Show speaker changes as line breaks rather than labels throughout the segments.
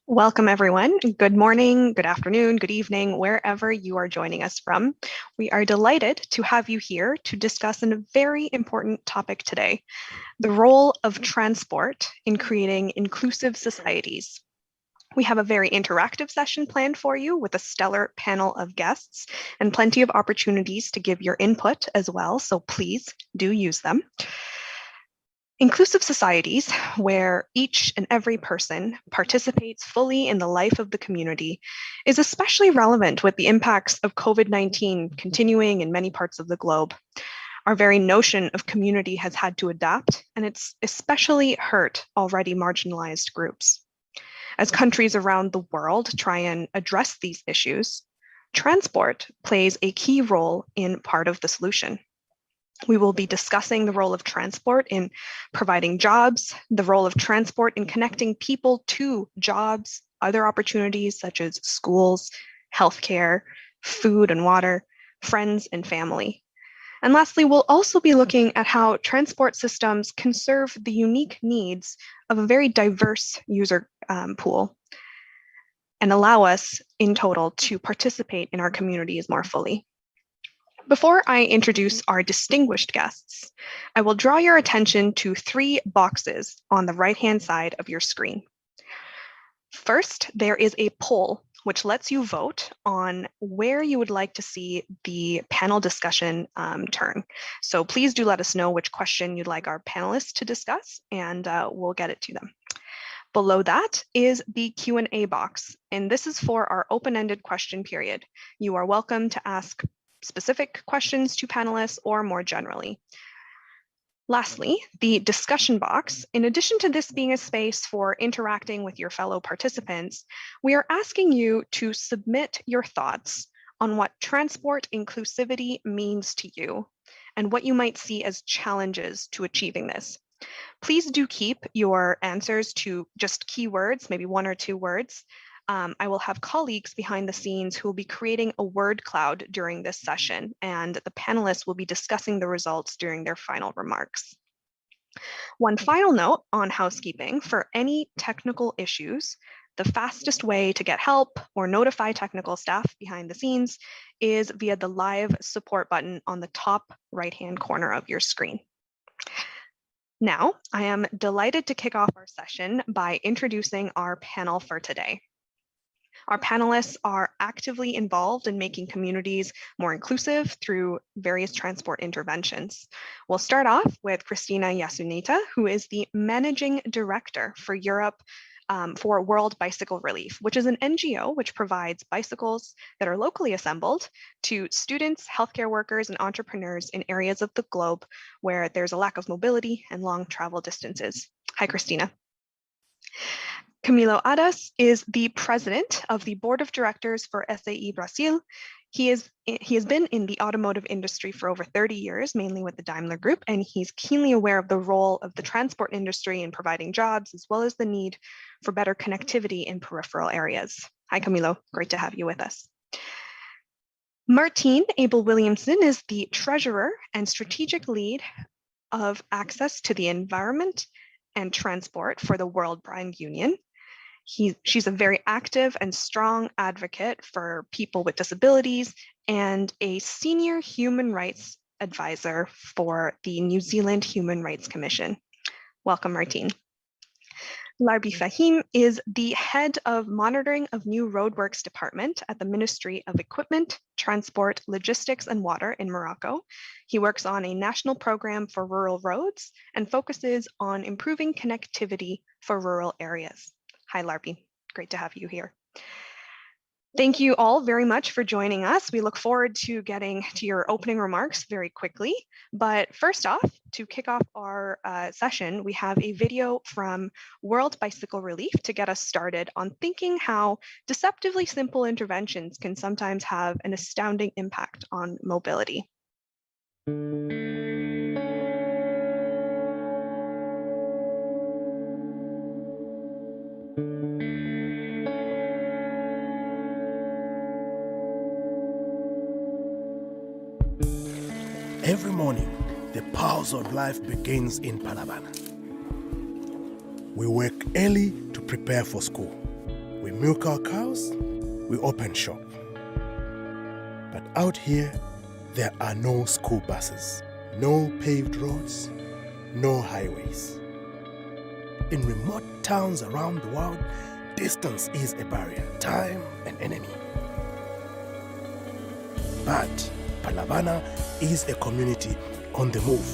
Welcome, everyone. Good morning, good afternoon, good evening, wherever you are joining us from. We are delighted to have you here to discuss a very important topic today, the role of transport in creating inclusive societies. We have a very interactive session planned for you with a stellar panel of guests and plenty of opportunities to give your input as well, so please do use them. Inclusive societies, where each and every person participates fully in the life of the community, is especially relevant with the impacts of COVID-19 continuing in many parts of the globe. Our very notion of community has had to adapt, and it's especially hurt already marginalized groups. As countries around the world try and address these issues, transport plays a key role in part of the solution. We will be discussing the role of transport in providing jobs, the role of transport in connecting people to jobs, other opportunities such as schools, healthcare, food and water, friends and family. And lastly, we'll also be looking at how transport systems can serve the unique needs of a very diverse user pool and allow us in total to participate in our communities more fully. Before I introduce our distinguished guests, I will draw your attention to 3 boxes on the right-hand side of your screen. First, there is a poll which lets you vote on where you would like to see the panel discussion turn. So please do let us know which question you'd like our panelists to discuss, and we'll get it to them. Below that is the Q&A box, and this is for our open-ended question period. You are welcome to ask specific questions to panelists or more generally. Lastly, the discussion box. In addition to this being a space for interacting with your fellow participants, we are asking you to submit your thoughts on what transport inclusivity means to you and what you might see as challenges to achieving this. Please do keep your answers to just keywords, maybe 1 or 2 words. I will have colleagues behind the scenes who will be creating a word cloud during this session, and the panelists will be discussing the results during their final remarks. One final note on housekeeping: for any technical issues, the fastest way to get help or notify technical staff behind the scenes is via the live support button on the top right-hand corner of your screen. Now, I am delighted to kick off our session by introducing our panel for today. Our panelists are actively involved in making communities more inclusive through various transport interventions. We'll start off with Christina Yasunita, who is the Managing Director for Europe for World Bicycle Relief, which is an NGO which provides bicycles that are locally assembled to students, healthcare workers, and entrepreneurs in areas of the globe where there's a lack of mobility and long travel distances. Hi, Christina. Camilo Adas is the president of the board of directors for SAE Brazil. He has been in the automotive industry for over 30 years, mainly with the Daimler Group, and he's keenly aware of the role of the transport industry in providing jobs, as well as the need for better connectivity in peripheral areas. Hi, Camilo. Great to have you with us. Martine Abel Williamson is the treasurer and strategic lead of access to the environment and transport for the World Brand Union. She's a very active and strong advocate for people with disabilities and a senior human rights advisor for the New Zealand Human Rights Commission. Welcome, Martine. Larbi Fahim is the head of monitoring of new roadworks department at the Ministry of Equipment, Transport, Logistics and Water in Morocco. He works on a national program for rural roads and focuses on improving connectivity for rural areas. Hi, Larbi. Great to have you here. Thank you all very much for joining us. We look forward to getting to your opening remarks very quickly. But first off, to kick off our session, we have a video from World Bicycle Relief to get us started on thinking how deceptively simple interventions can sometimes have an astounding impact on mobility.
Every morning, the pulse of life begins in Palaban. We wake early to prepare for school. We milk our cows, we open shop. But out here, there are no school buses, no paved roads, no highways. In remote towns around the world, distance is a barrier, time an enemy. But Palabana is a community on the move.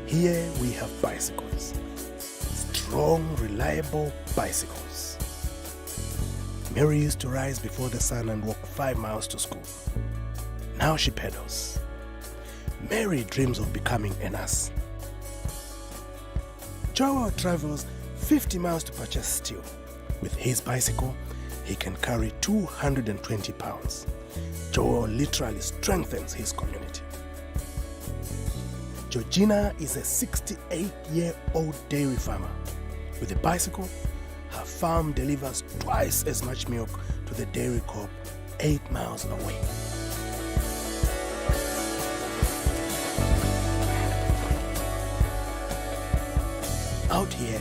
Here we have bicycles, strong, reliable bicycles. Mary used to rise before the sun and walk 5 miles to school. Now she pedals. Mary dreams of becoming a nurse. Joel travels 50 miles to purchase steel. With his bicycle, he can carry 220 pounds. Joel literally strengthens his community. Georgina is a 68-year-old dairy farmer. With a bicycle, her farm delivers twice as much milk to the dairy co-op 8 miles away. Out here,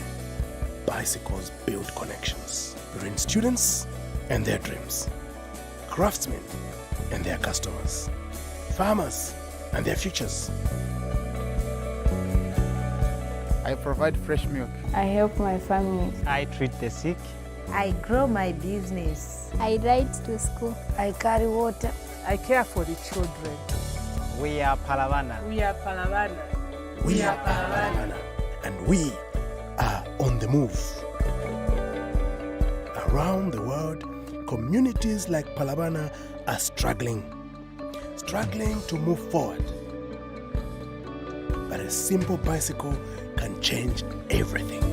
bicycles build connections between students and their dreams, craftsmen and their customers, farmers and their futures.
I provide fresh milk.
I help my family.
I treat the sick.
I grow my business.
I ride to school.
I carry water.
I care for the children.
We are Palavana.
We are Palavana.
We are Palavana. And we are on the move. Around the world, communities like Palavana are struggling to move forward. But a simple bicycle can change everything.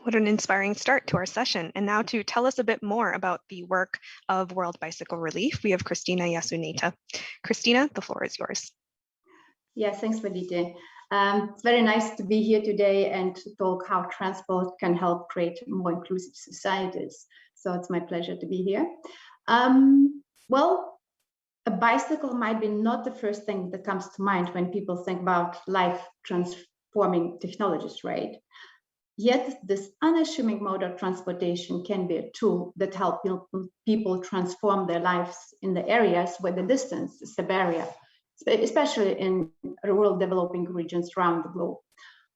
What an inspiring start to our session. And now to tell us a bit more about the work of World Bicycle Relief, we have Christina Yasunita. Christina, the floor is yours.
Yes, thanks, Madite. It's very nice to be here today and to talk how transport can help create more inclusive societies. So it's my pleasure to be here. Well, a bicycle might be not the first thing that comes to mind when people think about life-transforming technologies, right? Yet this unassuming mode of transportation can be a tool that helps people transform their lives in the areas where the distance is a barrier, especially in rural developing regions around the globe.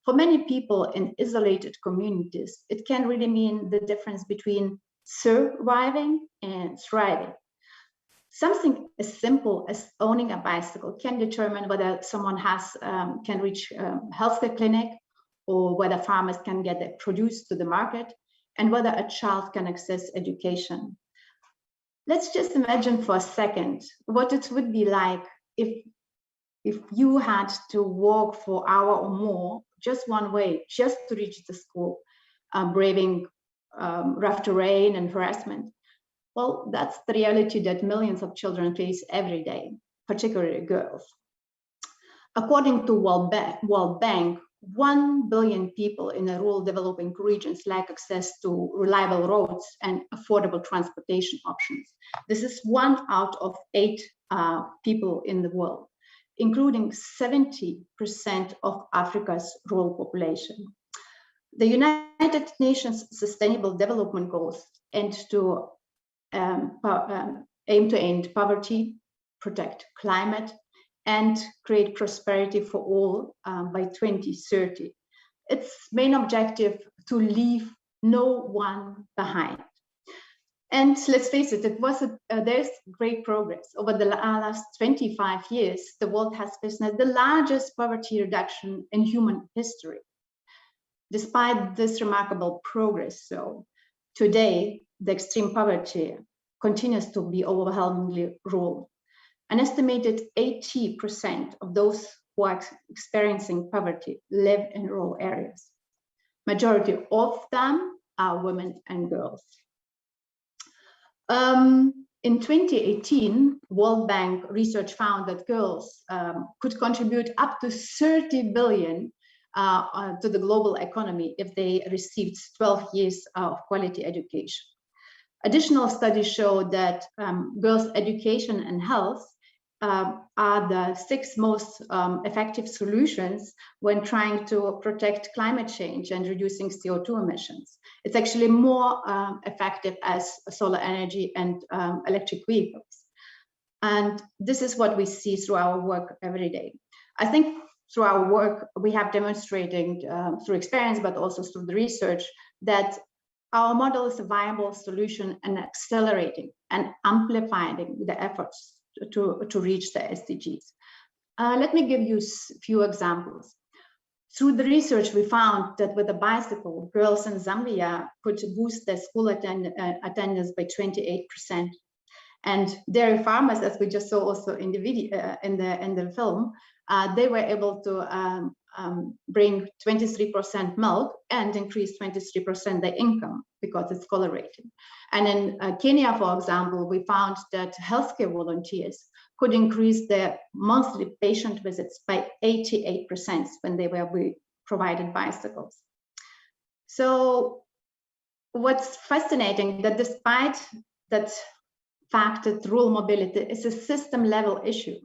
For many people in isolated communities, it can really mean the difference between surviving and thriving. Something as simple as owning a bicycle can determine whether someone can reach a healthcare clinic, or whether farmers can get their produce to the market, and whether a child can access education. Let's just imagine for a second what it would be like if you had to walk for an hour or more, just one way, just to reach the school, braving rough terrain and harassment. Well, that's the reality that millions of children face every day, particularly girls. According to World Bank, 1 billion people in the rural developing regions lack access to reliable roads and affordable transportation options. This is 1 out of 8 people in the world, including 70% of Africa's rural population. The United Nations Sustainable Development Goals aim to end poverty, protect climate, and create prosperity for all by 2030. Its main objective to leave no one behind. And let's face it, there's great progress. Over the last 25 years, the world has witnessed the largest poverty reduction in human history. Despite this remarkable progress, so today, the extreme poverty continues to be overwhelmingly rural. An estimated 80% of those who are experiencing poverty live in rural areas. Majority of them are women and girls. In 2018, World Bank research found that girls could contribute up to 30 billion to the global economy if they received 12 years of quality education. Additional studies show that girls' education and health are the 6 most effective solutions when trying to protect climate change and reducing CO2 emissions. It's actually more effective as solar energy and electric vehicles. And this is what we see through our work every day. I think through our work, we have demonstrated through experience, but also through the research, that our model is a viable solution and accelerating and amplifying the efforts to reach the SDGs. Let me give you a few examples. Through the research, we found that with a bicycle, girls in Zambia could boost their school attendance by 28%. And dairy farmers, as we just saw also in the video, in the film, they were able to bring 23% milk and increase 23% their income because it's correlated. And in Kenya, for example, we found that healthcare volunteers could increase their monthly patient visits by 88% when they were provided bicycles. So what's fascinating that despite that fact that rural mobility is a system level issue,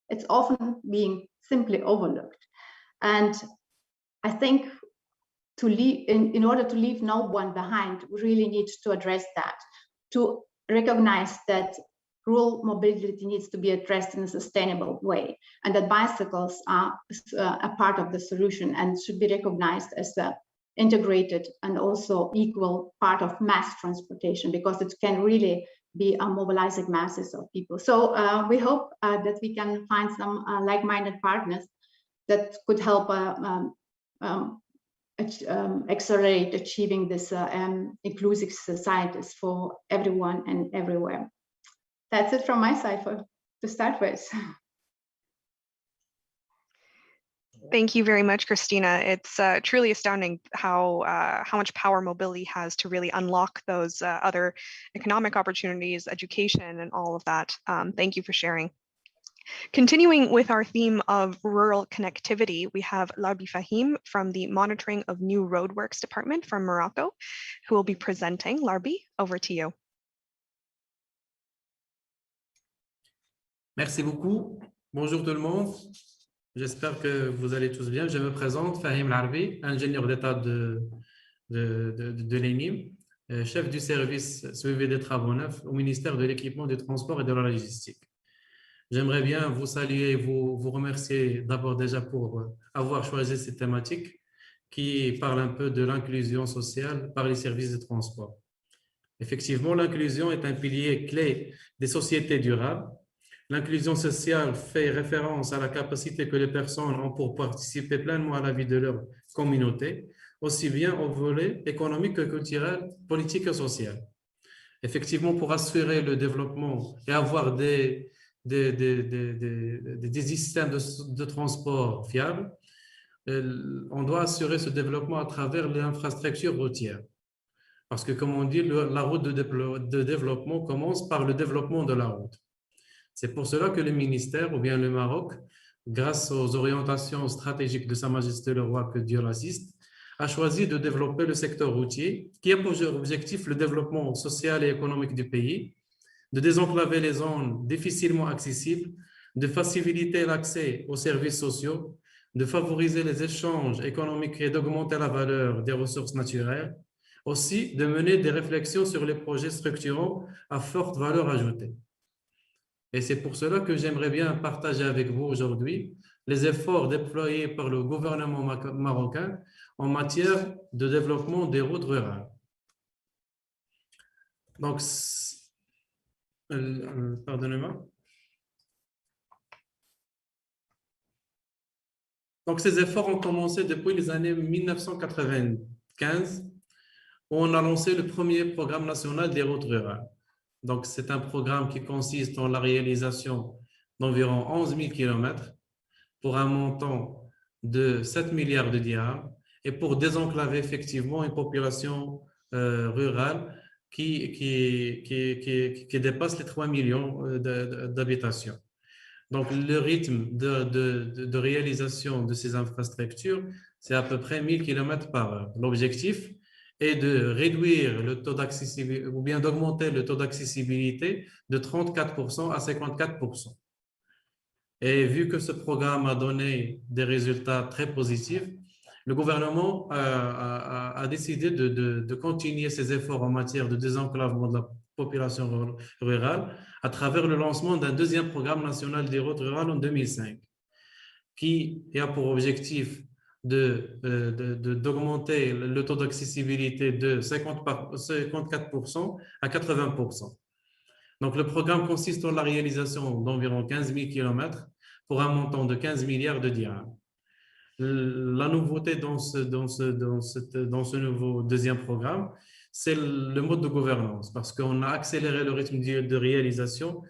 it's often being simply overlooked. And I think in order to leave no one behind, we really need to address that, to recognize that rural mobility needs to be addressed in a sustainable way, and that bicycles are a part of the solution and should be recognized as an integrated and also equal part of mass transportation, because it can really be mobilizing masses of people. So we hope that we can find some like-minded partners that could help accelerate achieving this inclusive societies for everyone and everywhere. That's it from my side to start with.
Thank you very much, Christina. It's truly astounding how much power mobility has to really unlock those other economic opportunities, education, and all of that. Thank you for sharing. Continuing with our theme of rural connectivity, we have Larbi Fahim from the Monitoring of New Roadworks Department from Morocco, who will be presenting. Larbi, over to you.
Merci beaucoup. Bonjour tout le monde. J'espère que vous allez tous bien. Je me présente, Fahim Larbi, ingénieur d'état de l'ENIM, chef du service suivi des travaux neufs au ministère de l'équipement, du transport et de la logistique. J'aimerais bien vous saluer et vous remercier d'abord déjà pour avoir choisi cette thématique qui parle un peu de l'inclusion sociale par les services de transport. Effectivement, l'inclusion est un pilier clé des sociétés durables. L'inclusion sociale fait référence à la capacité que les personnes ont pour participer pleinement à la vie de leur communauté, aussi bien au volet économique que culturel, politique et social. Effectivement, pour assurer le développement et avoir des systèmes de transport fiables, on doit assurer ce développement à travers les infrastructures routières. Parce que, comme on dit, la route de développement commence par le développement de la route. C'est pour cela que le ministère, ou bien le Maroc, grâce aux orientations stratégiques de Sa Majesté le Roi, que Dieu l'assiste, a choisi de développer le secteur routier qui a pour objectif le développement social et économique du pays, de désenclaver les zones difficilement accessibles, de faciliter l'accès aux services sociaux, de favoriser les échanges économiques et d'augmenter la valeur des ressources naturelles, aussi de mener des réflexions sur les projets structurants à forte valeur ajoutée. Et c'est pour cela que j'aimerais bien partager avec vous aujourd'hui les efforts déployés par le gouvernement marocain en matière de développement des routes rurales. Donc, pardonnez-moi. Donc, ces efforts ont commencé depuis les années 1995, où on a lancé le premier programme national des routes rurales. Donc, c'est un programme qui consiste en la réalisation d'environ 11 000 km pour un montant de 7 milliards de dirhams et pour désenclaver effectivement une population rurale qui dépasse les 3 millions d'habitations. Donc, le rythme de réalisation de ces infrastructures, c'est à peu près 1000 km par heure. L'objectif est de réduire le taux d'accessibilité ou bien d'augmenter le taux d'accessibilité de 34% à 54%. Et vu que ce programme a donné des résultats très positifs, le gouvernement a décidé de continuer ses efforts en matière de désenclavement de la population rurale à travers le lancement d'un deuxième programme national des routes rurales en 2005, qui a pour objectif d'augmenter le taux d'accessibilité de 54% à 80%. Donc, le programme consiste en la réalisation d'environ 15 000 km pour un montant de 15 milliards de dirhams. La nouveauté dans ce nouveau deuxième programme, c'est le mode de gouvernance, parce qu'on a accéléré le rythme de réalisation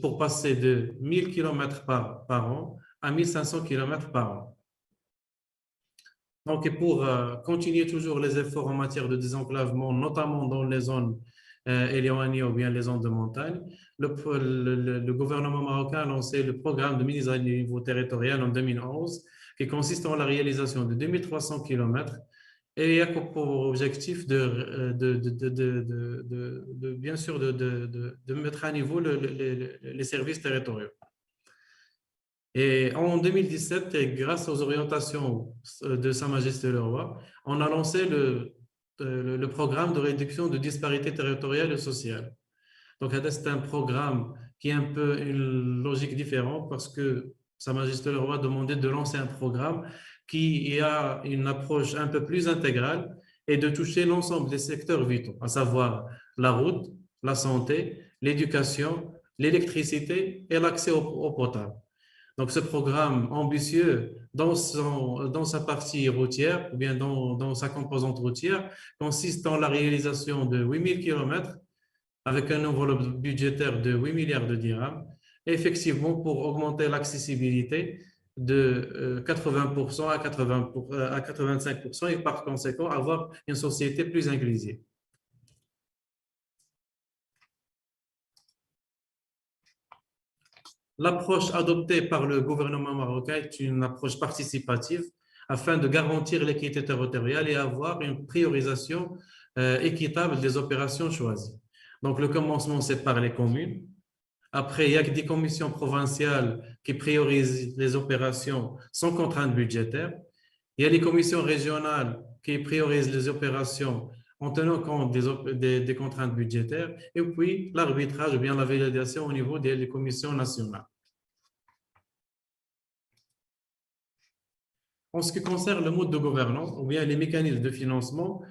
pour passer de 1000 km par an à 1500 km par an. Donc, et pour continuer toujours les efforts en matière de désenclavement, notamment dans les zones éloignées ou bien les zones de montagne, le gouvernement marocain a lancé le programme de mise à niveau territorial en 2011, qui consiste en la réalisation de 2300 km et a pour objectif bien sûr de mettre à niveau les services territoriaux. Et en 2017, et grâce aux orientations de Sa Majesté le Roi, on a lancé le programme de réduction de disparités territoriales et sociales. Donc, c'est un programme qui a un peu une logique différente parce que Sa Majesté le Roi a demandé de lancer un programme qui a une approche un peu plus intégrale et de toucher l'ensemble des secteurs vitaux, à savoir la route, la santé, l'éducation, l'électricité et l'accès au potable. Donc, ce programme ambitieux, dans sa partie routière, ou bien dans sa composante routière, consiste en la réalisation de 8000 km avec un enveloppe budgétaire de 8 milliards de dirhams, effectivement pour augmenter l'accessibilité de 80% à 85% et par conséquent avoir une société plus inclusive. L'approche adoptée par le gouvernement marocain est une approche participative afin de garantir l'équité territoriale et avoir une priorisation équitable des opérations choisies. Donc, le commencement, c'est par les communes. Après, il y a des commissions provinciales qui priorisent les opérations sans contrainte budgétaire. Il y a les commissions régionales qui priorisent les opérations en tenant compte des contraintes budgétaires, et puis l'arbitrage ou bien la validation au niveau des commissions nationales. En ce qui concerne le mode de gouvernance ou bien les mécanismes de financement,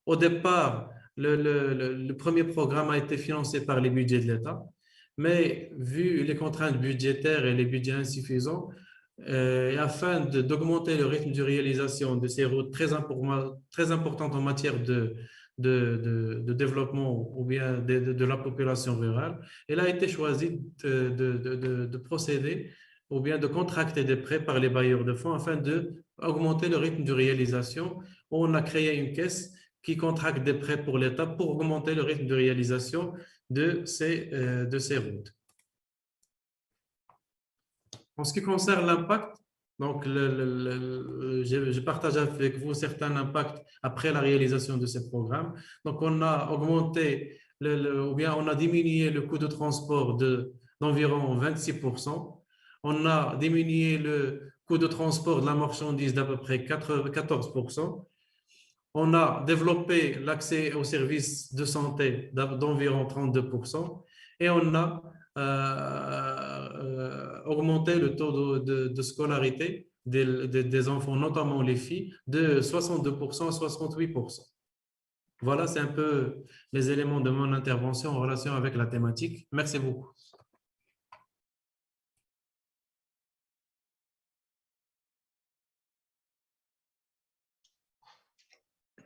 au départ, le premier programme a été financé par les budgets de l'État, mais vu les contraintes budgétaires et les budgets insuffisants, afin d'augmenter le rythme de réalisation de ces routes très importantes en matière de développement ou bien de la population rurale, il a été choisi de procéder ou bien de contracter des prêts par les bailleurs de fonds afin d'augmenter le rythme de réalisation. On a créé une caisse qui contracte des prêts pour l'État pour augmenter le rythme de réalisation de ces routes. En ce qui concerne l'impact, donc je partage avec vous certains impacts après la réalisation de ces programmes. Donc, on a augmenté ou bien on a diminué le coût de transport d'environ 26%. On a diminué le coût de transport de la marchandise d'à peu près 14%. On a développé l'accès aux services de santé d'environ 32%. Et on a augmenter le taux de scolarité des enfants, notamment les filles, de 62% à 68%. Voilà, c'est un peu les éléments de mon intervention en relation avec la thématique. Merci beaucoup.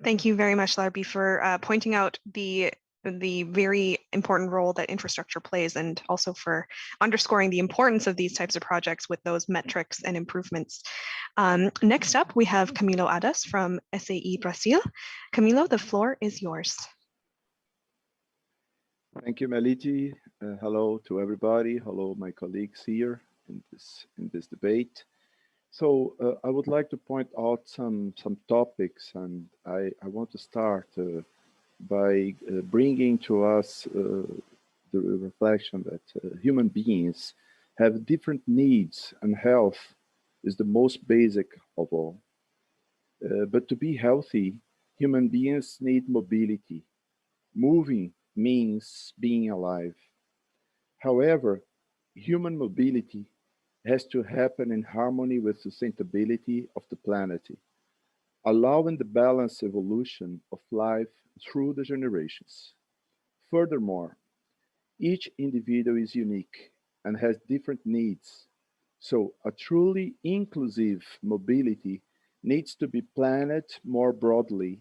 Thank you very much, Larbi, for pointing out the very important role that infrastructure plays and also for underscoring the importance of these types of projects with those metrics and improvements. Next up, we have Camilo Adas from SAE Brazil. Camilo, the floor is yours.
Thank you, Meliti. Hello to everybody. Hello, my colleagues here in this debate. So I would like to point out some topics, and I want to start by bringing to us the reflection that human beings have different needs, and health is the most basic of all. But to be healthy, human beings need mobility. Moving means being alive. However, human mobility has to happen in harmony with sustainability of the planet, allowing the balanced evolution of life through the generations. Furthermore, each individual is unique and has different needs, so a truly inclusive mobility needs to be planned more broadly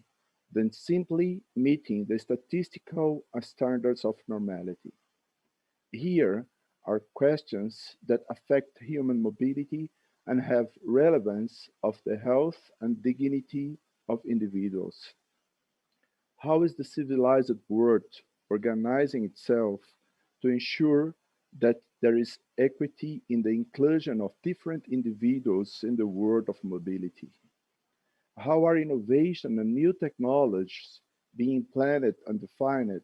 than simply meeting the statistical standards of normality. Here are questions that affect human mobility and have relevance of the health and dignity of individuals. How is the civilized world organizing itself to ensure that there is equity in the inclusion of different individuals in the world of mobility? How are innovation and new technologies being planned and defined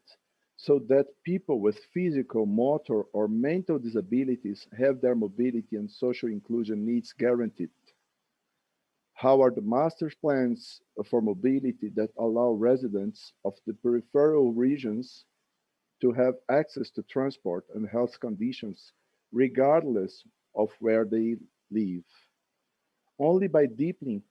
so that people with physical, motor, or mental disabilities have their mobility and social inclusion needs guaranteed? How are the master plans for mobility that allow residents of the peripheral regions to have access to transport and health conditions regardless of where they live? Only by deepening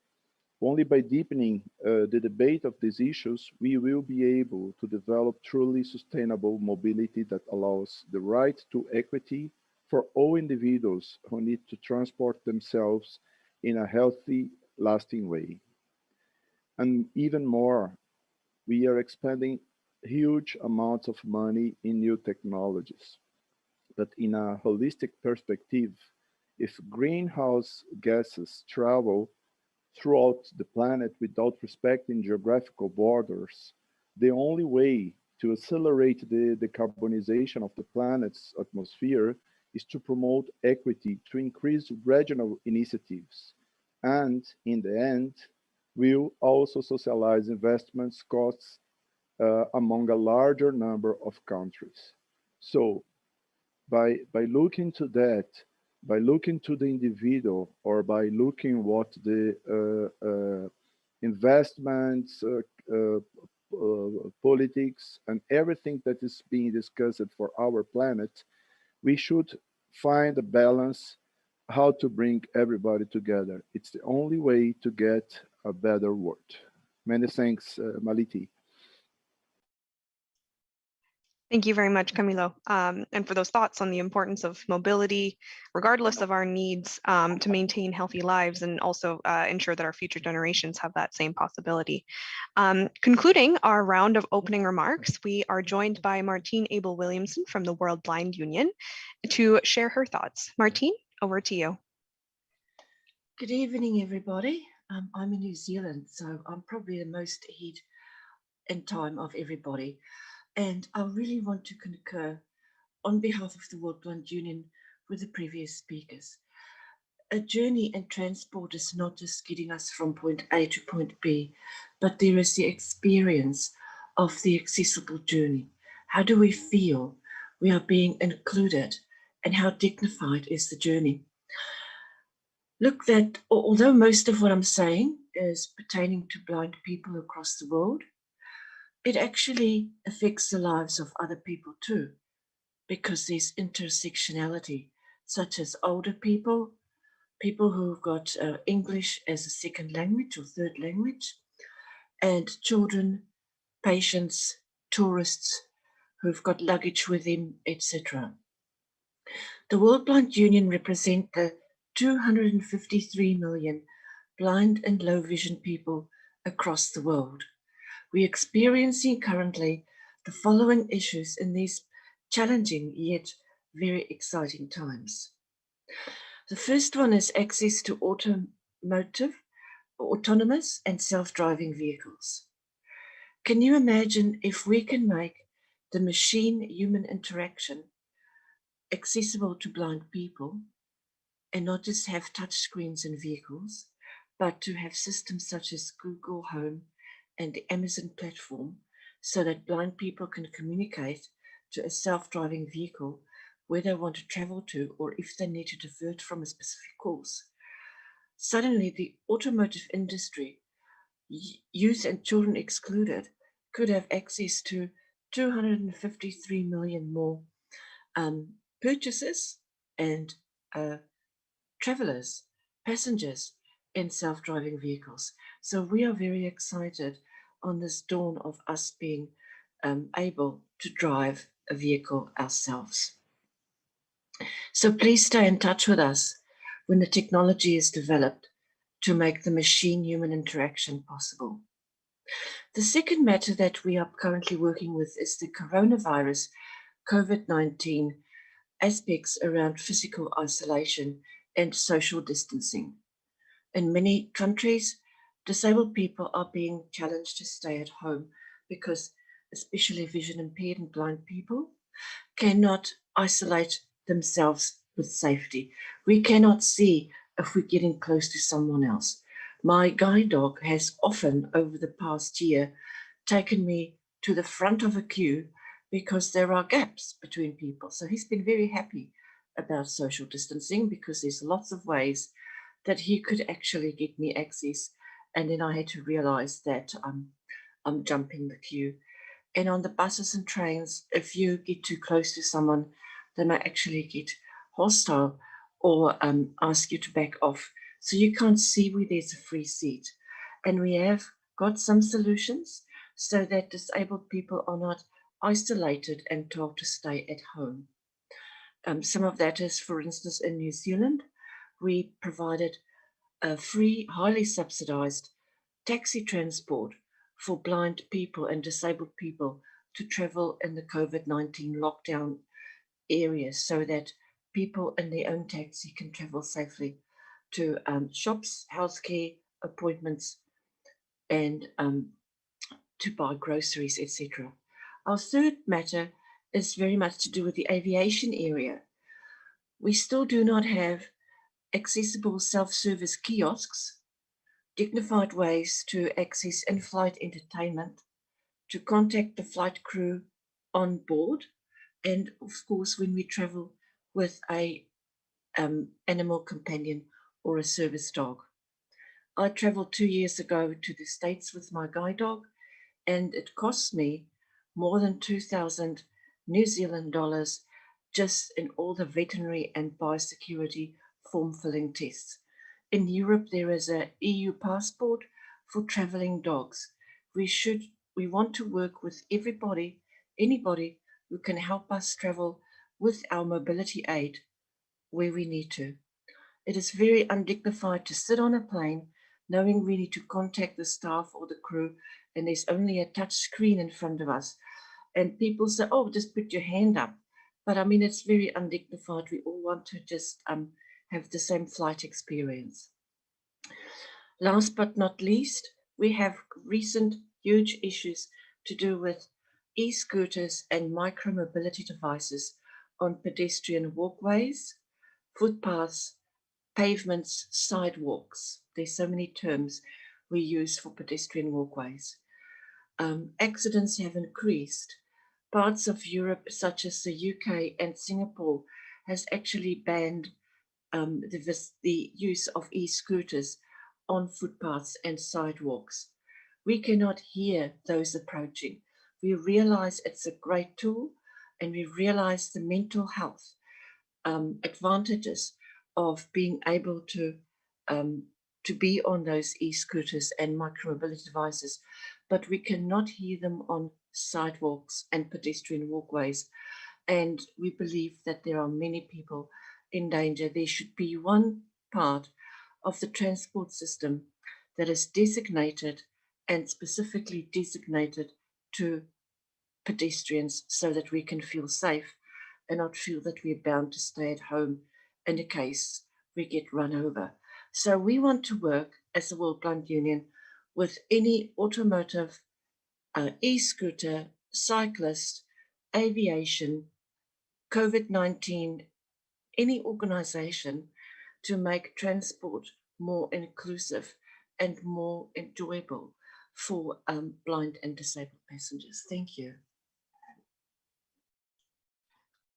the debate of these issues, we will be able to develop truly sustainable mobility that allows the right to equity for all individuals who need to transport themselves in a healthy, lasting way. And even more, we are expending huge amounts of money in new technologies. But in a holistic perspective, if greenhouse gases travel throughout the planet without respecting geographical borders, the only way to accelerate the decarbonization of the planet's atmosphere is to promote equity, to increase regional initiatives, and in the end, will also socialize investments costs among a larger number of countries. So by looking to that, by looking to the individual, or by looking what the investments, politics, and everything that is being discussed for our planet, we should find a balance how to bring everybody together. It's the only way to get a better world. Many thanks, Maliti.
Thank you very much, Camilo, and for those thoughts on the importance of mobility, regardless of our needs, to maintain healthy lives and also ensure that our future generations have that same possibility. Concluding our round of opening remarks, we are joined by Martine Abel Williamson from the World Blind Union to share her thoughts. Martine, over to you.
Good evening, everybody. I'm in New Zealand, so I'm probably the most ahead in time of everybody. And I really want to concur on behalf of the World Blind Union with the previous speakers. A journey in transport is not just getting us from point A to point B, but there is the experience of the accessible journey. How do we feel we are being included, and how dignified is the journey? Look, that although most of what I'm saying is pertaining to blind people across the world, it actually affects the lives of other people too, because there's intersectionality, such as older people, people who've got English as a second language or third language, and children, patients, tourists who've got luggage with them, etc. The World Blind Union represents the 253 million blind and low vision people across the world. We're experiencing currently the following issues in these challenging yet very exciting times. The first one is access to autonomous and self-driving vehicles. Can you imagine if we can make the machine-human interaction accessible to blind people, and not just have touch screens in vehicles, but to have systems such as Google Home and the Amazon platform so that blind people can communicate to a self-driving vehicle where they want to travel to or if they need to divert from a specific course. Suddenly, the automotive industry, youth and children excluded, could have access to 253 million more purchases and travelers, passengers in self-driving vehicles. So we are very excited on this dawn of us being able to drive a vehicle ourselves. So please stay in touch with us when the technology is developed to make the machine-human interaction possible. The second matter that we are currently working with is the coronavirus COVID-19 aspects around physical isolation and social distancing. In many countries, disabled people are being challenged to stay at home because especially vision impaired and blind people cannot isolate themselves with safety. We cannot see if we're getting close to someone else. My guide dog has often over the past year taken me to the front of a queue because there are gaps between people. So he's been very happy about social distancing because there's lots of ways that he could actually get me access. And then I had to realize that I'm jumping the queue. And on the buses and trains, if you get too close to someone, they may actually get hostile or ask you to back off. So you can't see where there's a free seat. And we have got some solutions so that disabled people are not isolated and told to stay at home. Some of that is, for instance, in New Zealand, we provided a free, highly subsidized taxi transport for blind people and disabled people to travel in the COVID-19 lockdown areas so that people in their own taxi can travel safely to shops, healthcare appointments, and to buy groceries, etc. Our third matter is very much to do with the aviation area. We still do not have accessible self-service kiosks, dignified ways to access in-flight entertainment, to contact the flight crew on board, and of course when we travel with a animal companion or a service dog. I traveled 2 years ago to the States with my guide dog, and it cost me more than 2,000 New Zealand dollars just in all the veterinary and biosecurity form filling tests. In Europe, there is an EU passport for traveling dogs. We want to work with everybody, anybody who can help us travel with our mobility aid where we need to. It is very undignified to sit on a plane knowing we need to contact the staff or the crew and there's only a touch screen in front of us. And people say, oh, just put your hand up. But I mean, it's very undignified. We all want to just have the same flight experience. Last but not least, we have recent huge issues to do with e-scooters and micro-mobility devices on pedestrian walkways, footpaths, pavements, sidewalks. There's so many terms we use for pedestrian walkways. Accidents have increased. Parts of Europe, such as the UK and Singapore, has actually banned the use of e-scooters on footpaths and sidewalks. We cannot hear those approaching. We realize it's a great tool and we realize the mental health advantages of being able to be on those e-scooters and micromobility devices, but we cannot hear them on sidewalks and pedestrian walkways. And we believe that there are many people in danger. There should be one part of the transport system that is designated and specifically designated to pedestrians so that we can feel safe and not feel that we're bound to stay at home in the case we get run over. So we want to work as the World Blind Union with any automotive, e-scooter, cyclist, aviation, COVID-19, any organization to make transport more inclusive and more enjoyable for blind and disabled passengers. Thank you.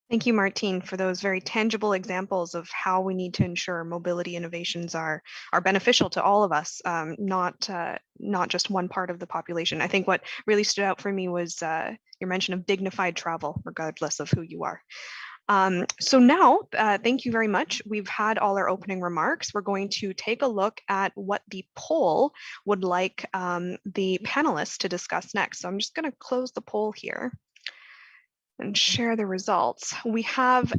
Thank you, Martine, for those very tangible examples of how we need to ensure mobility innovations are beneficial to all of us, not just one part of the population. I think what really stood out for me was your mention of dignified travel, regardless of who you are. So now, thank you very much. We've had all our opening remarks. We're going to take a look at what the poll would like the panelists to discuss next. So I'm just going to close the poll here and share the results. We have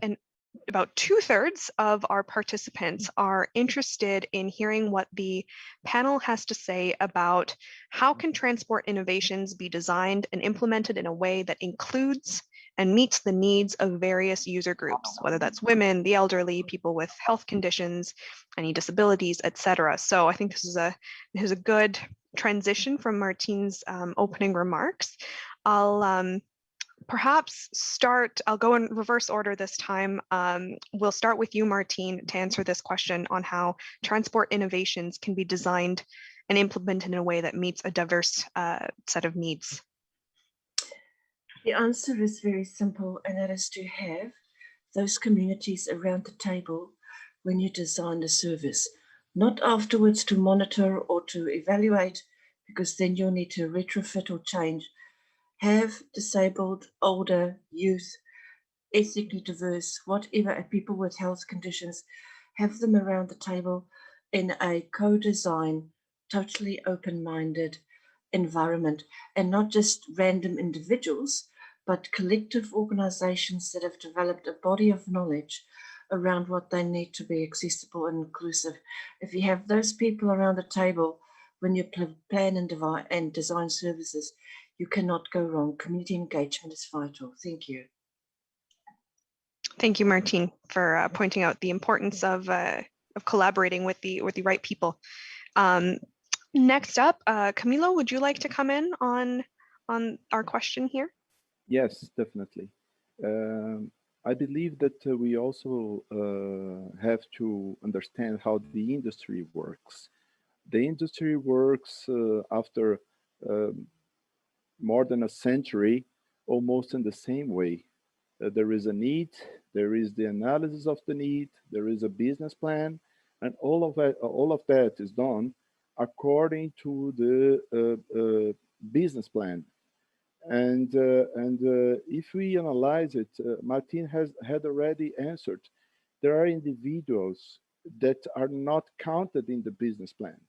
about 2/3 of our participants are interested in hearing what the panel has to say about how can transport innovations be designed and implemented in a way that includes and meets the needs of various user groups, whether that's women, the elderly, people with health conditions, any disabilities, etc. So I think this is a good transition from Martine's opening remarks. I'll go in reverse order this time. We'll start with you, Martine, to answer this question on how transport innovations can be designed and implemented in a way that meets a diverse set of needs.
The answer is very simple, and that is to have those communities around the table when you design the service, not afterwards to monitor or to evaluate, because then you'll need to retrofit or change. Have disabled, older, youth, ethnically diverse, whatever, people with health conditions, have them around the table in a co-design, totally open-minded environment, and not just random individuals, but collective organizations that have developed a body of knowledge around what they need to be accessible and inclusive. If you have those people around the table when you plan and design services, you cannot go wrong. Community engagement is vital. Thank you.
Thank you, Martine, for pointing out the importance of collaborating with the right people. Next up, Camilo, would you like to come in on our question here?
Yes, definitely. I believe that we also have to understand how the industry works. The industry works after more than a century, almost in the same way. There is a need, there is the analysis of the need, there is a business plan, and all of that is done according to the business plan. And if we analyze it, Martine had already answered. There are individuals that are not counted in the business plan.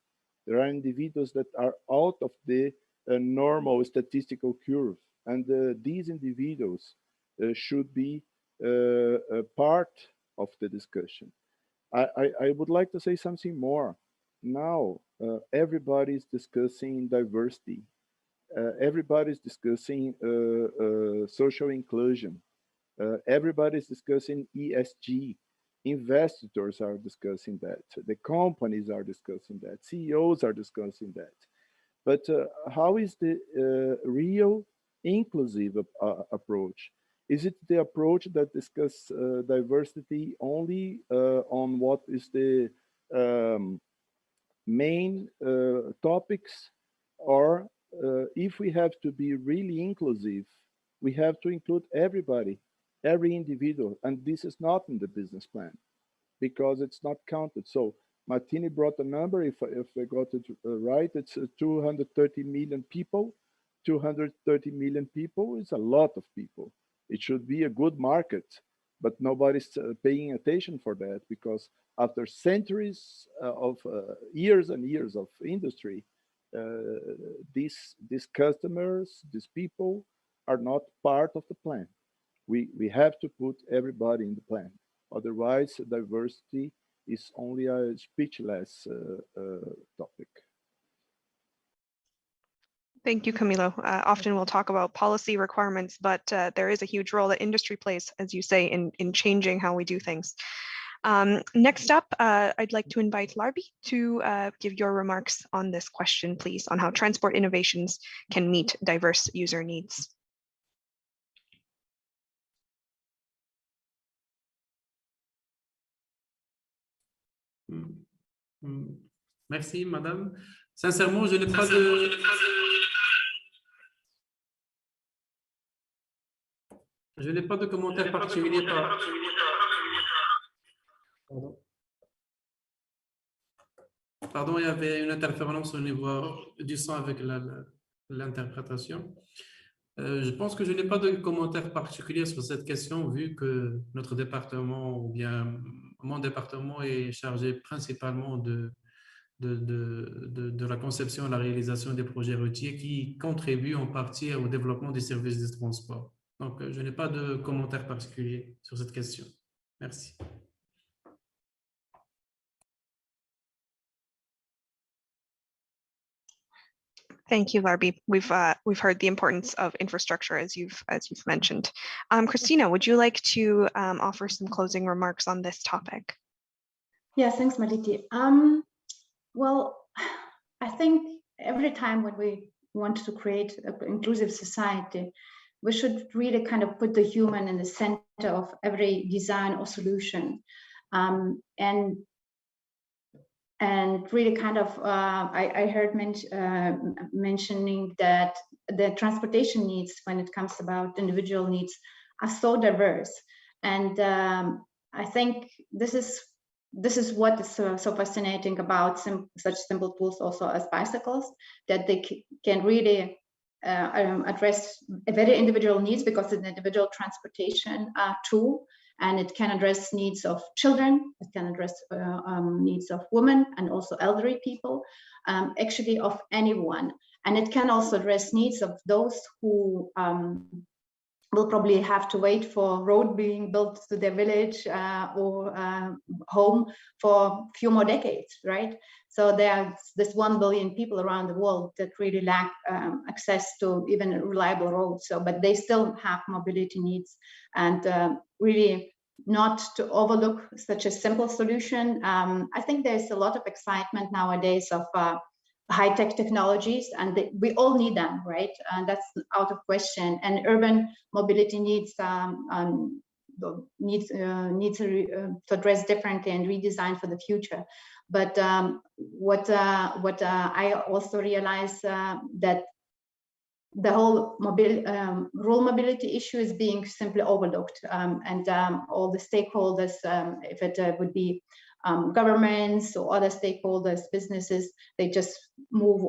There are individuals that are out of the normal statistical curve, and these individuals should be a part of the discussion. I would like to say something more. Now, everybody's discussing diversity. Everybody's discussing social inclusion. Everybody's discussing ESG. Investors are discussing that. The companies are discussing that. CEOs are discussing that. But how is the real inclusive approach? Is it the approach that discusses diversity only on what is the main topics, or if we have to be really inclusive, we have to include everybody, every individual, and this is not in the business plan because it's not counted. So Martine brought a number, if I got it right, it's 230 million people. 230 million people is a lot of people. It should be a good market, but nobody's paying attention for that, because after centuries of years and years of industry, these customers, these people are not part of the plan. We have to put everybody in the plan. Otherwise, diversity is only a speechless topic.
Thank you, Camilo. Often we'll talk about policy requirements, but there is a huge role that industry plays, as you say, in changing how we do things. Next up, I'd like to invite Larbi to give your remarks on this question, please, on how transport innovations can meet diverse user needs.
Merci, madame. Sincèrement, je n'ai pas de... Je n'ai pas de commentaire particulier par... Pardon, il y avait une interférence au niveau du son avec l'interprétation. Je pense que je n'ai pas de commentaire particulier sur cette question, vu que notre département, ou bien mon département, est chargé principalement de la conception et la réalisation des projets routiers qui contribuent en partie au développement des services de transport. Donc, je n'ai pas de commentaire particulier sur cette question. Merci.
Thank you, Larbi. We've heard the importance of infrastructure as you've mentioned. Christina, would you like to offer some closing remarks on this topic?
Yeah, thanks, Martine. Well, I think every time when we want to create an inclusive society, we should really kind of put the human in the center of every design or solution, and really kind of, I heard mentioning that the transportation needs, when it comes about individual needs, are so diverse. And I think this is what is so fascinating about such simple tools also as bicycles, that they can really address very individual needs, because it's an individual transportation tool. And it can address needs of children, it can address needs of women and also elderly people, actually of anyone. And it can also address needs of those who will probably have to wait for road being built to their village or home for a few more decades, right? So there's this 1 billion people around the world that really lack access to even reliable roads. So, but they still have mobility needs, and really not to overlook such a simple solution. I think there's a lot of excitement nowadays of high-tech technologies, and we all need them, right? And that's out of question. And urban mobility needs to address differently and redesign for the future. But what I also realize that the whole rural mobility issue is being simply overlooked, and all the stakeholders, if it would be governments or other stakeholders, businesses, they just move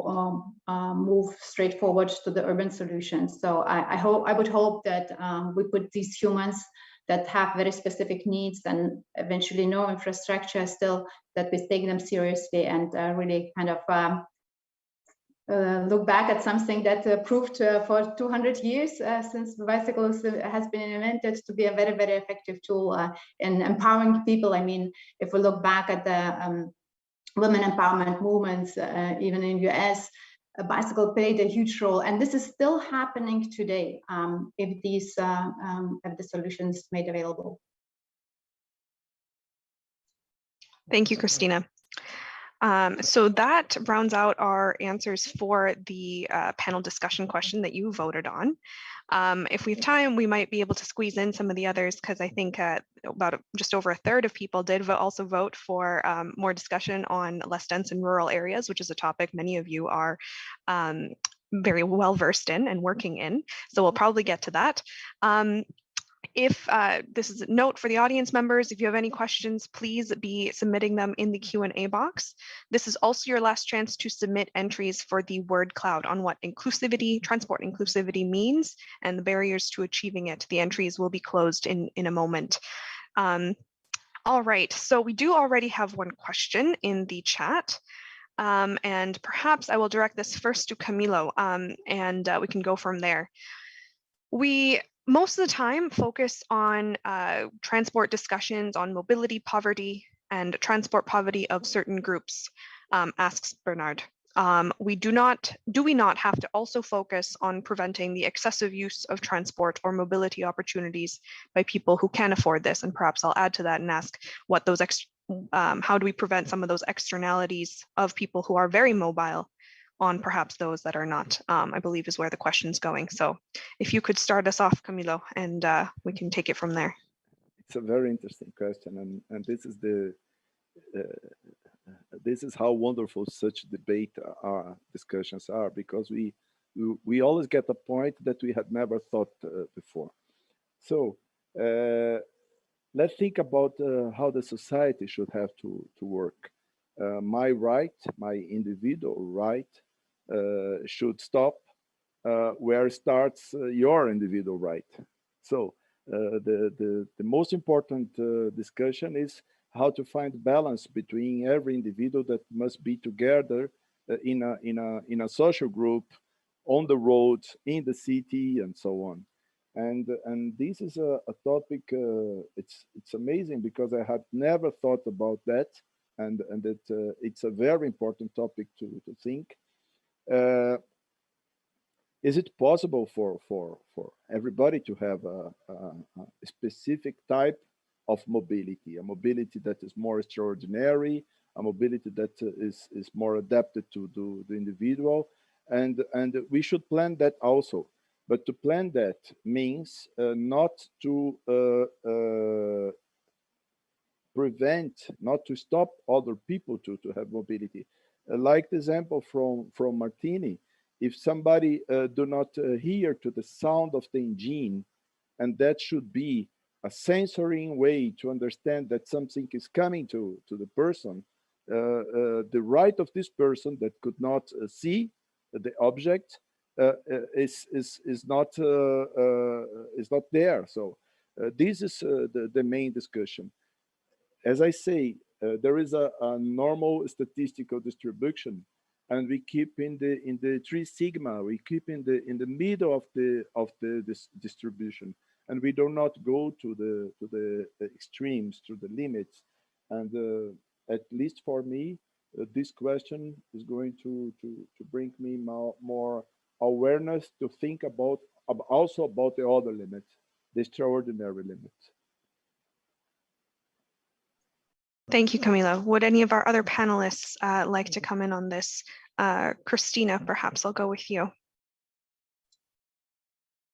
straight forward to the urban solutions. So I would hope that we put these humans that have very specific needs and eventually no infrastructure still, that we take them seriously and really kind of look back at something that proved for 200 years since bicycles has been invented to be a very, very effective tool in empowering people. I mean, if we look back at the women empowerment movements, even in the US, a bicycle played a huge role, and this is still happening today if these if the solutions made available.
Thank you, Christina. So that rounds out our answers for the panel discussion question that you voted on. If we have time, we might be able to squeeze in some of the others, because I think about just over a third of people did also vote for more discussion on less dense and rural areas, which is a topic many of you are very well versed in and working in. So we'll probably get to that. If this is a note for the audience members, if you have any questions, please be submitting them in the Q&A box. This is also your last chance to submit entries for the word cloud on what inclusivity, transport inclusivity means and the barriers to achieving it. The entries will be closed in a moment. All right, so we do already have one question in the chat. And perhaps I will direct this first to Camilo, and we can go from there. We most of the time focus on transport discussions on mobility poverty and transport poverty of certain groups, asks Bernard. Do we not have to also focus on preventing the excessive use of transport or mobility opportunities by people who can afford this? And perhaps I'll add to that and ask what those how do we prevent some of those externalities of people who are very mobile on perhaps those that are not, I believe is where the question's going. So if you could start us off, Camilo, and we can take it from there.
It's a very interesting question, and this is this is how wonderful such debate discussions are, because we always get a point that we had never thought before. So let's think about how the society should have to work. My right, my individual right, should stop where starts your individual right. So the most important discussion is how to find balance between every individual that must be together in a social group, on the road, in the city, and so on. And this is a topic. It's amazing because I had never thought about that, and that it's a very important topic to think. Is it possible for everybody to have a specific type of mobility, a mobility that is more extraordinary, a mobility that is more adapted to the individual, and we should plan that also. But to plan that means not to prevent, not to stop other people to have mobility. Like the example from Martine, if somebody do not hear to the sound of the engine, and that should be a sensory way to understand that something is coming to the person, the right of this person that could not see the object is not there. So this is the main discussion. As I say, there is a normal statistical distribution, and we keep in the 3 sigma. We keep in the middle of this distribution, and we do not go to the extremes, to the limits. And at least for me, this question is going to bring me more awareness to think about also about the other limits, the extraordinary limits.
Thank you, Camila. Would any of our other panelists like to come in on this? Christina, perhaps I'll go with you.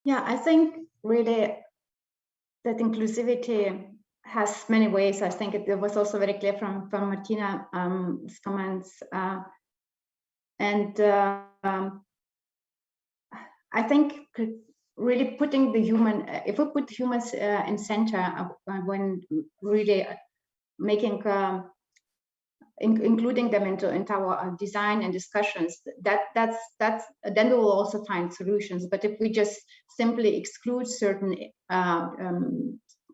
Yeah, I think really that inclusivity has many ways. I think it was also very clear from Martina's comments. I think really putting the human, if we put humans in center when really making including them into our design and discussions, that's then we will also find solutions. But if we just simply exclude certain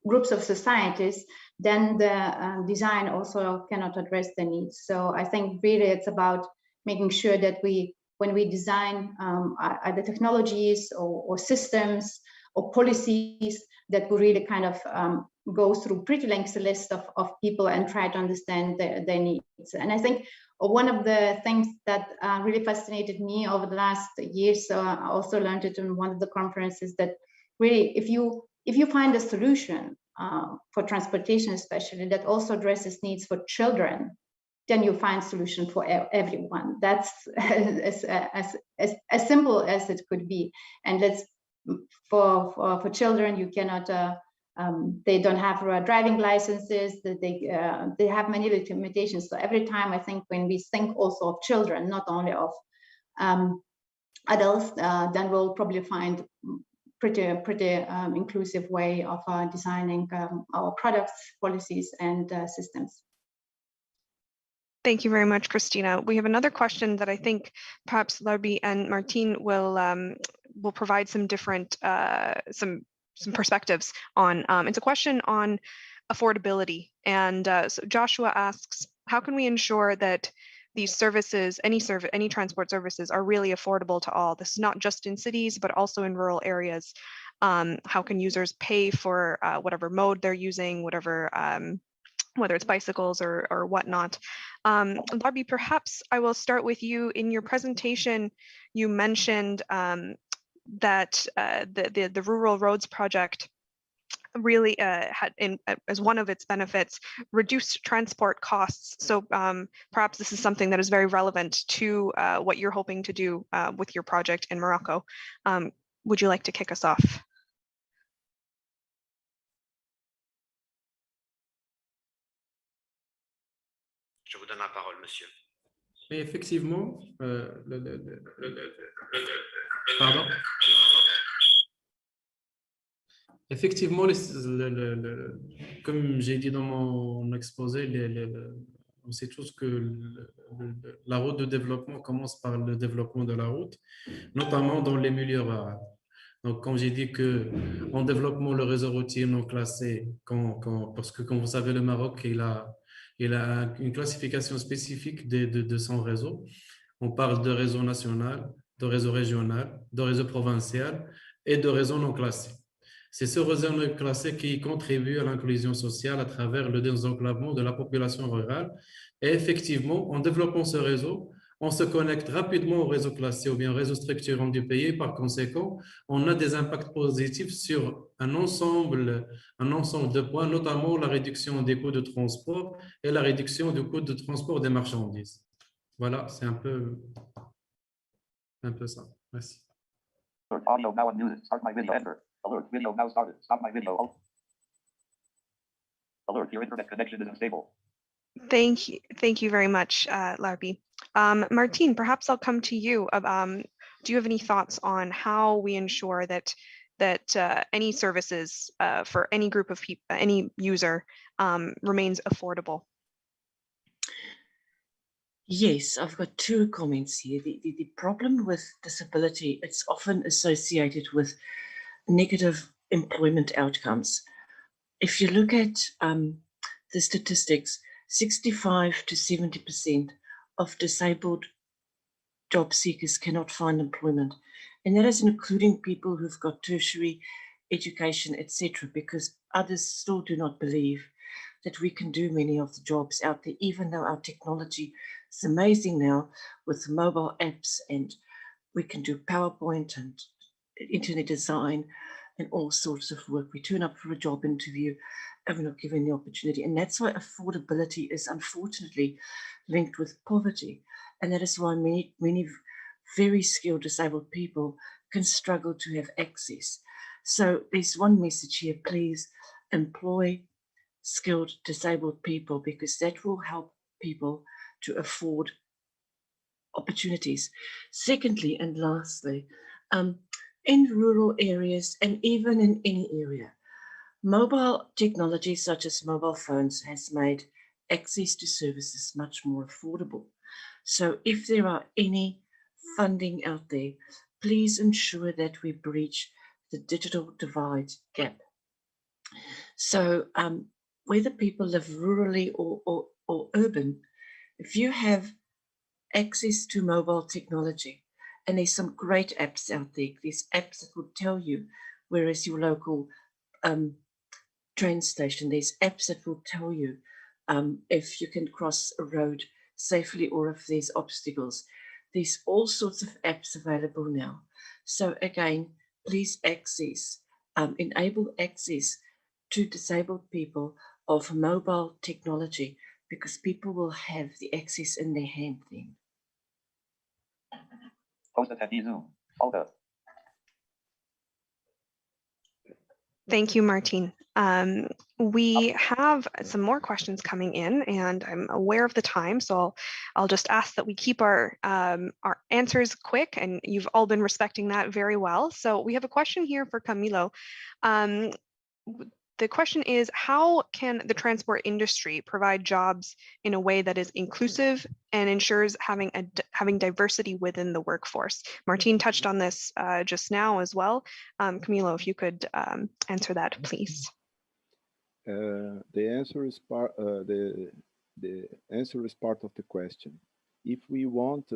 groups of societies, then the design also cannot address the needs. So I think really it's about making sure that when we design either technologies or systems or policies, that we really kind of go through pretty lengthy list of people and try to understand their needs. And I think one of the things that really fascinated me over the last years, so I also learned it in one of the conferences, that really if you find a solution for transportation especially that also addresses needs for children, then you find solution for everyone. That's as simple as it could be. And let's for children, you cannot they don't have driving licenses, that they have many limitations. So every time I think when we think also of children, not only of adults, then we'll probably find pretty inclusive way of designing our products, policies, and systems.
Thank you very much, Christina. We have another question that I think perhaps Larbi and Martine will provide some different some perspectives on. It's a question on affordability, and so Joshua asks, how can we ensure that these services, any transport services, are really affordable to all? This is not just in cities, but also in rural areas. How can users pay for whatever mode they're using, whatever whether it's bicycles or whatnot? Larbi, perhaps I will start with you. In your presentation, you mentioned that the Rural Roads Project really had, as one of its benefits, reduced transport costs. So perhaps this is something that is very relevant to what you're hoping to do with your project in Morocco. Would you like to kick us off?
Mais effectivement, pardon. Effectivement, comme j'ai dit dans mon exposé, on sait tous que la route de développement commence par le développement de la route, notamment dans les milieux ruraux. Donc, comme j'ai dit que en développement, le réseau routier non classé, parce que comme vous savez, le Maroc, il a une classification spécifique de son réseau. On parle de réseau national, de réseau régional, de réseau provincial et de réseau non classé. C'est ce réseau non classé qui contribue à l'inclusion sociale à travers le désenclavement de la population rurale. Et effectivement, en développant ce réseau, on se connecte rapidement au réseau classé ou bien au réseau structurant du pays. Par conséquent, on a des impacts positifs sur un ensemble de points, notamment la réduction des coûts de transport et la réduction du coût de transport des marchandises. Voilà, c'est un peu ça. Merci.
Audio now unmuted. Start my video. Enter. Alert. Video now started. Stop my video. Alert. Your internet connection is unstable.
Thank you very much, Larbi. Martine, perhaps I'll come to you. Do you have any thoughts on how we ensure that any services for any group of people, any user, remains affordable?
Yes, I've got two comments here. The problem with disability, it's often associated with negative employment outcomes. If you look at the statistics, 65 to 70% of disabled job seekers cannot find employment. And that is including people who've got tertiary education, etc., because others still do not believe that we can do many of the jobs out there, even though our technology is amazing now with mobile apps, and we can do PowerPoint and internet design and all sorts of work. We turn up for a job interview and we're not given the opportunity. And that's why affordability is unfortunately linked with poverty. And that is why many very skilled disabled people can struggle to have access. So there's one message here: please employ skilled disabled people, because that will help people to afford opportunities. Secondly, and lastly, in rural areas and even in any area, mobile technology such as mobile phones has made access to services much more affordable. So if there are any funding out there, please ensure that we breach the digital divide gap. So whether people live rurally or urban, if you have access to mobile technology, and there's some great apps out there, there's apps that will tell you where is your local train station, there's apps that will tell you if you can cross a road safely or if there's obstacles. There's all sorts of apps available now. So again, please enable access to disabled people of mobile technology, because people will have the access in their hand then.
Thank you, Martine. We have some more questions coming in, and I'm aware of the time, so I'll just ask that we keep our answers quick, and you've all been respecting that very well. So we have a question here for Camilo. The question is, how can the transport industry provide jobs in a way that is inclusive and ensures having diversity within the workforce? Martine touched on this just now as well. Camilo, if you could answer that, please.
The answer is part of the question. If we want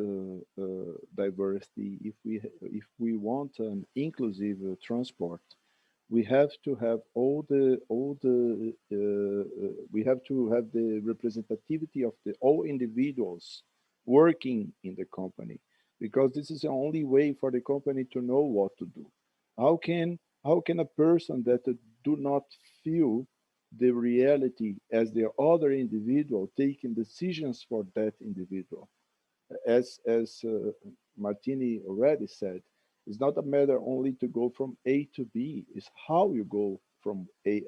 diversity, if we want an inclusive transport, we have to have the representativity of all individuals working in the company, because this is the only way for the company to know what to do. How can a person that do not feel the reality as the other individual taking decisions for that individual? As Martine already said, it's not a matter only to go from A to B, it's how you go from A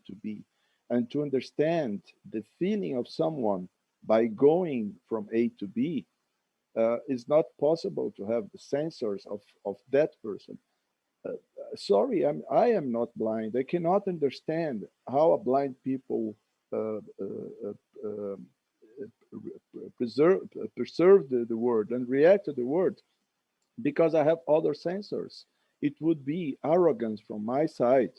to B. And to understand the feeling of someone by going from A to B, it's not possible to have the sensors of that person. Sorry, I am not blind. I cannot understand how a blind people perceive the word and react to the word, because I have other sensors. It would be arrogance from my side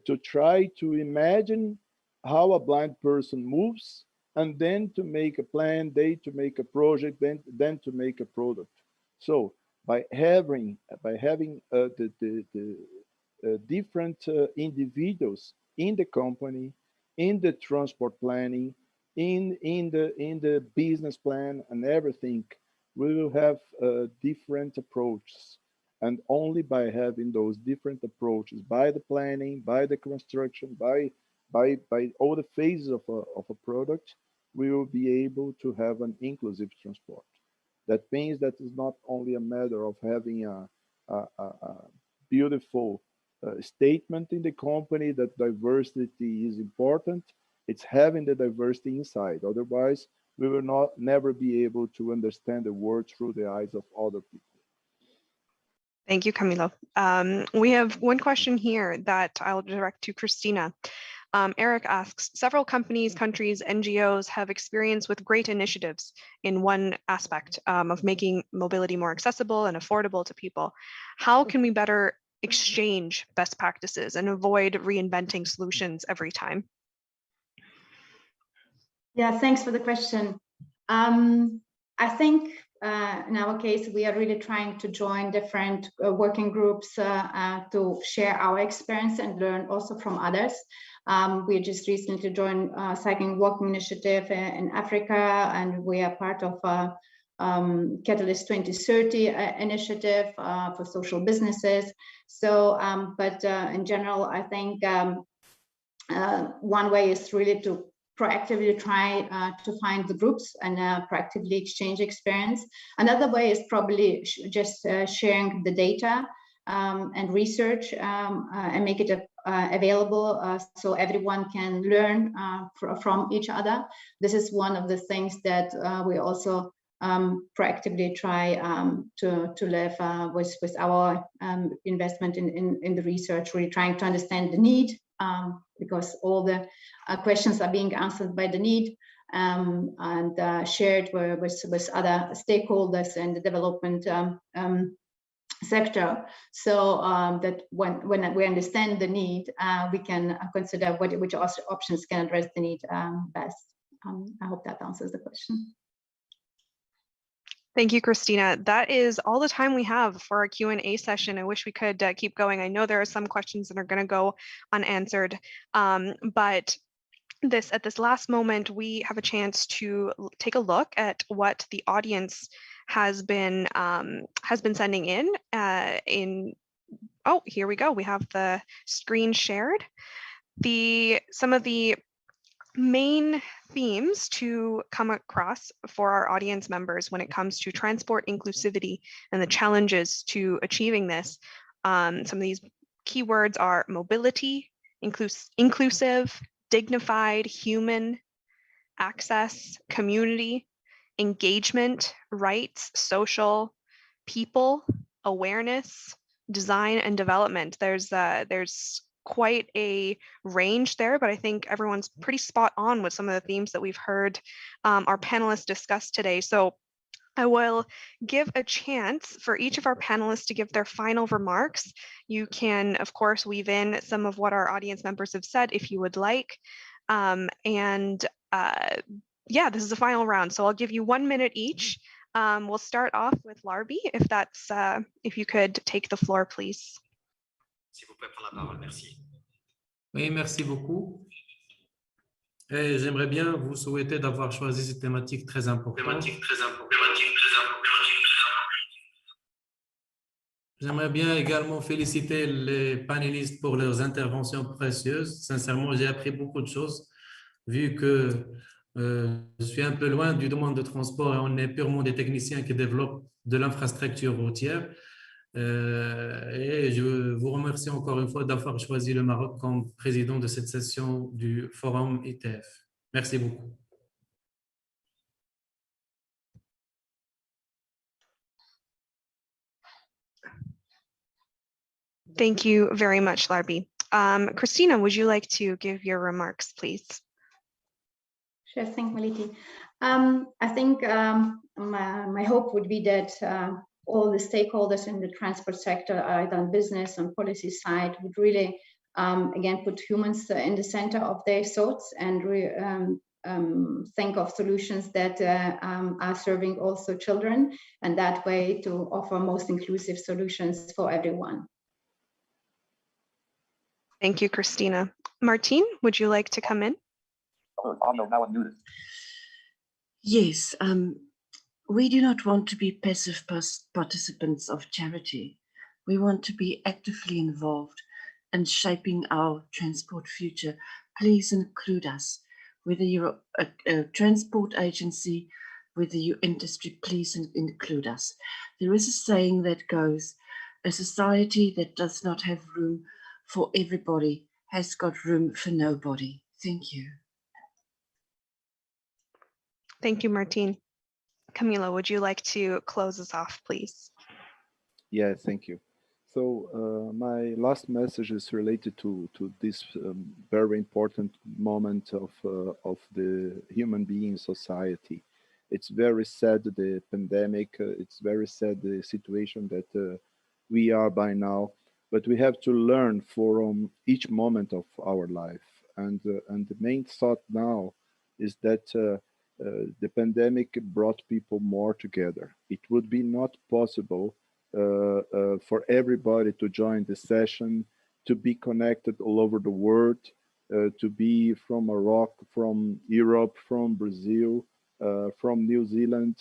to try to imagine how a blind person moves, and then to make a plan, then to make a project, then to make a product. So by having the different individuals in the company, in the transport planning, in the business plan and everything, we will have different approaches. And only by having those different approaches, by the planning, by the construction, by all the phases of a product, we will be able to have an inclusive transport. That means that it's not only a matter of having a beautiful statement in the company that diversity is important. It's having the diversity inside. Otherwise, we will never be able to understand the world through the eyes of other people.
Thank you, Camilo. We have one question here that I'll direct to Christina. Eric asks, several companies, countries, NGOs have experience with great initiatives in one aspect of making mobility more accessible and affordable to people. How can we better exchange best practices and avoid reinventing solutions every time?
Yeah, thanks for the question. I think in our case, we are really trying to join different working groups to share our experience and learn also from others. We just recently joined Cycling Walking Initiative in Africa, and we are part of Catalyst 2030 initiative for social businesses. So, but in general, I think one way is really to proactively try to find the groups and proactively exchange experience. Another way is probably just sharing the data and research and make it available so everyone can learn from each other. This is one of the things that we also proactively try to live with our investment in the research, really trying to understand the need, because all the questions are being answered by the need and shared with other stakeholders in the development sector, so that when we understand the need, we can consider which options can address the need best. I hope that answers the question.
Thank you, Christina. That is all the time we have for our Q&A session. I wish we could keep going. I know there are some questions that are going to go unanswered, but at this last moment, we have a chance to take a look at what the audience has been sending in. Oh, here we go. We have the screen shared. Some of the main themes to come across for our audience members when it comes to transport inclusivity and the challenges to achieving this. Some of these keywords are mobility, inclusive, dignified, human, access, community, engagement, rights, social, people, awareness, design, and development. There's quite a range there, but I think everyone's pretty spot on with some of the themes that we've heard our panelists discuss today. So I will give a chance for each of our panelists to give their final remarks. You can, of course, weave in some of what our audience members have said if you would like. Yeah, this is the final round, so I'll give you 1 minute each. We'll start off with Larbi, if you could take the floor, please.
S'il vous plaît, prends la parole, merci. Oui, merci beaucoup. Et j'aimerais bien vous souhaiter d'avoir choisi cette thématique très importante. J'aimerais bien également féliciter les panélistes pour leurs interventions précieuses. Sincèrement, j'ai appris beaucoup de choses, vu que je suis un peu loin du domaine de transport et on est purement des techniciens qui développent de l'infrastructure routière. Et je vous remercie encore une fois d'avoir choisi le Maroc comme président de cette session du forum ITF. Merci beaucoup.
Thank you very much, Larbi. Christina, would you like to give your remarks, please?
Sure, thank Maliti. I think my hope would be that all the stakeholders in the transport sector, either on business and policy side, would really, again, put humans in the center of their thoughts and think of solutions that are serving also children, and that way to offer most inclusive solutions for everyone.
Thank you, Christina. Martine, would you like to come in?
Audio now unmuted.
Yes, we do not want to be passive participants of charity. We want to be actively involved in shaping our transport future. Please include us. Whether you're a transport agency, whether you're industry, please include us. There is a saying that goes, a society that does not have room for everybody has got room for nobody. Thank you.
Thank you, Martine. Camilo, would you like to close us off, please?
Yeah, thank you. So my last message is related to this very important moment of the human being society. It's very sad, the pandemic, it's very sad, the situation that we are by now, but we have to learn from each moment of our life. And the main thought now is that the pandemic brought people more together. It would be not possible for everybody to join the session, to be connected all over the world, to be from Morocco, from Europe, from Brazil, from New Zealand.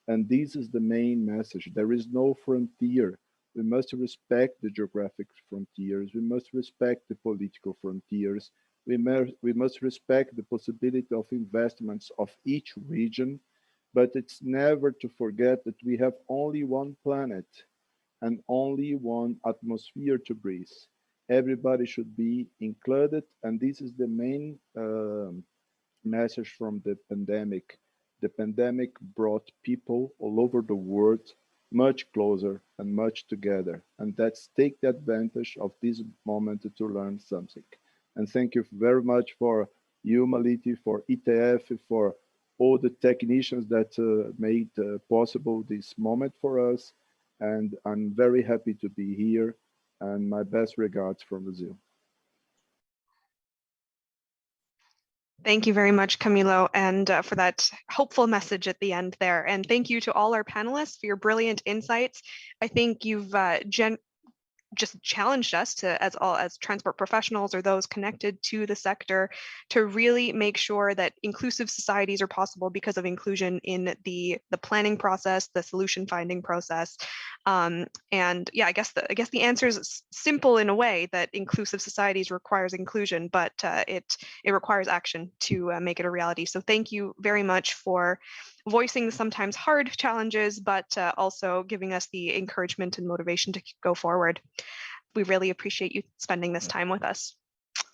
And this is the main message. There is no frontier. We must respect the geographic frontiers. We must respect the political frontiers. We must respect the possibility of investments of each region, but it's never to forget that we have only one planet and only one atmosphere to breathe. Everybody should be included, and this is the main message from the pandemic. The pandemic brought people all over the world much closer and much together, and let's take the advantage of this moment to learn something. And thank you very much for you, Maliti, for ITF, for all the technicians that made possible this moment for us. And I'm very happy to be here, and my best regards from Brazil.
Thank you very much, Camilo, and for that hopeful message at the end there. And thank you to all our panelists for your brilliant insights. I think you've just challenged us to, as transport professionals or those connected to the sector, to really make sure that inclusive societies are possible because of inclusion in the planning process, the solution finding process. And yeah, I guess the answer is simple in a way, that inclusive societies requires inclusion, but it requires action to make it a reality. So thank you very much for voicing the sometimes hard challenges, but also giving us the encouragement and motivation to go forward. We really appreciate you spending this time with us.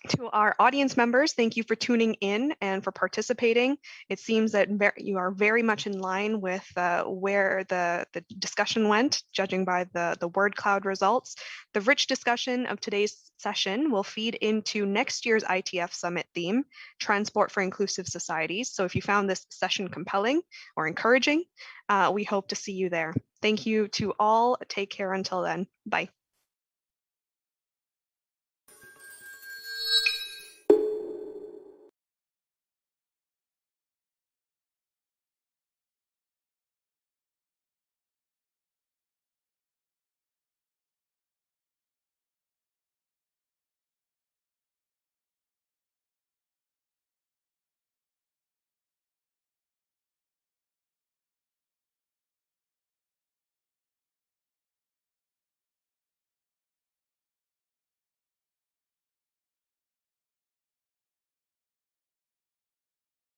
To our audience members, thank you for tuning in and for participating. It seems that you are very much in line with where the discussion went, judging by the word cloud results. The rich discussion of today's session will feed into next year's ITF Summit theme, Transport for Inclusive Societies. So if you found this session compelling or encouraging, we hope to see you there. Thank you to all. Take care until then. Bye.